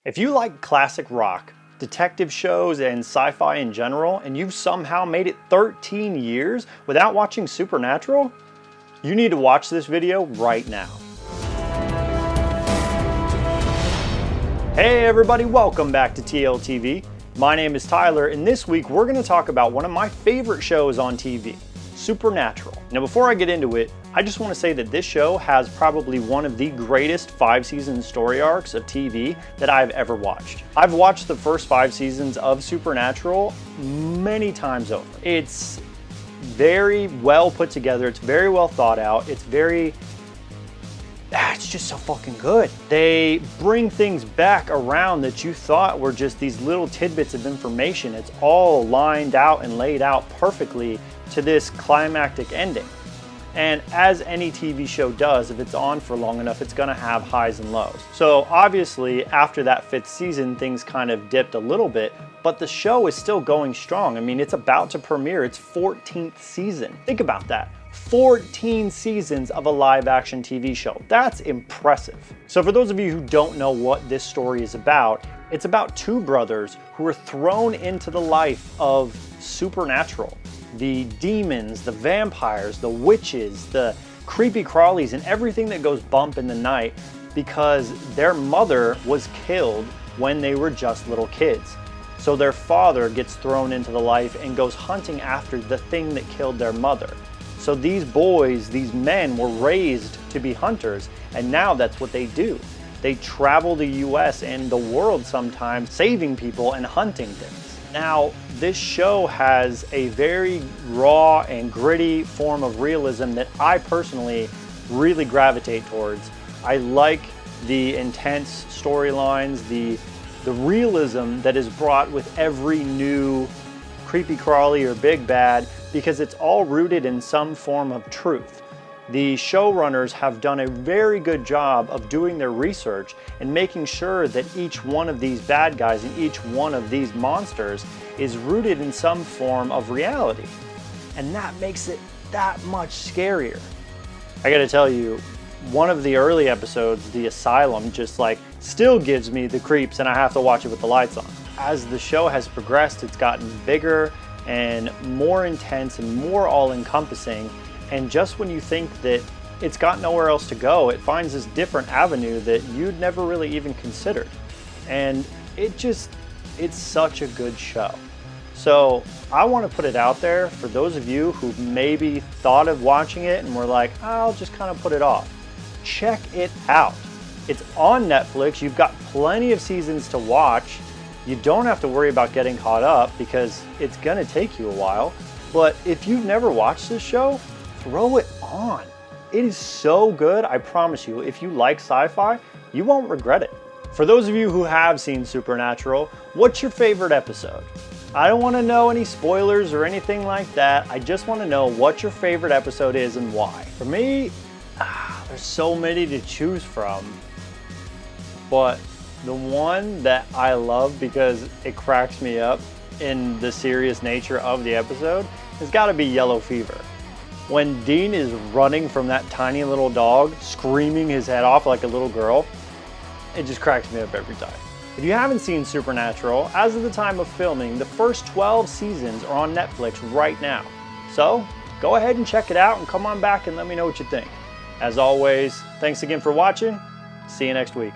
If you like classic rock, detective shows, and sci-fi in general, and you've somehow made it 13 years without watching Supernatural, you need to watch this video right now. Hey everybody, welcome back to TLTV. My name is Tyler, and this week we're going to talk about one of my favorite shows on TV, Supernatural. Now before I get into it, I just want to say that this show has probably one of the greatest 5-season story arcs of TV that I've ever watched. I've watched the first 5 seasons of Supernatural many times over. It's very well put together, it's very well thought out, it's just so fucking good. They bring things back around that you thought were just these little tidbits of information. It's all lined out and laid out perfectly to this climactic ending. And as any TV show does, if it's on for long enough, it's gonna have highs and lows. So obviously after that 5th season, things kind of dipped a little bit, but the show is still going strong. I mean, it's about to premiere its 14th season. Think about that. 14 seasons of a live action TV show. That's impressive. So for those of you who don't know what this story is about, it's about 2 brothers who are thrown into the life of Supernatural. The demons, the vampires, the witches, the creepy crawlies, and everything that goes bump in the night because their mother was killed when they were just little kids. So their father gets thrown into the life and goes hunting after the thing that killed their mother. So these boys, these men were raised to be hunters, and now that's what they do. They travel the US and the world sometimes, saving people and hunting things. Now, this show has a very raw and gritty form of realism that I personally really gravitate towards. I like the intense storylines, the realism that is brought with every new creepy crawly or big bad, because it's all rooted in some form of truth. The showrunners have done a very good job of doing their research and making sure that each one of these bad guys and each one of these monsters is rooted in some form of reality. And that makes it that much scarier. I gotta tell you, one of the early episodes, The Asylum, just still gives me the creeps, and I have to watch it with the lights on. As the show has progressed, it's gotten bigger and more intense and more all-encompassing. And just when you think that it's got nowhere else to go, it finds this different avenue that you'd never really even considered. And it's such a good show. So I want to put it out there for those of you who maybe thought of watching it and were like, I'll just kind of put it off. Check it out. It's on Netflix. You've got plenty of seasons to watch. You don't have to worry about getting caught up because it's gonna take you a while. But if you've never watched this show, throw it on. It is so good, I promise you. If you like sci-fi, you won't regret it. For those of you who have seen Supernatural, what's your favorite episode? I don't want to know any spoilers or anything like that. I just want to know what your favorite episode is and why. For me, there's so many to choose from, but the one that I love because it cracks me up in the serious nature of the episode has got to be Yellow Fever. When Dean is running from that tiny little dog, screaming his head off like a little girl, it just cracks me up every time. If you haven't seen Supernatural, as of the time of filming, the first 12 seasons are on Netflix right now. So go ahead and check it out and come on back and let me know what you think. As always, thanks again for watching. See you next week.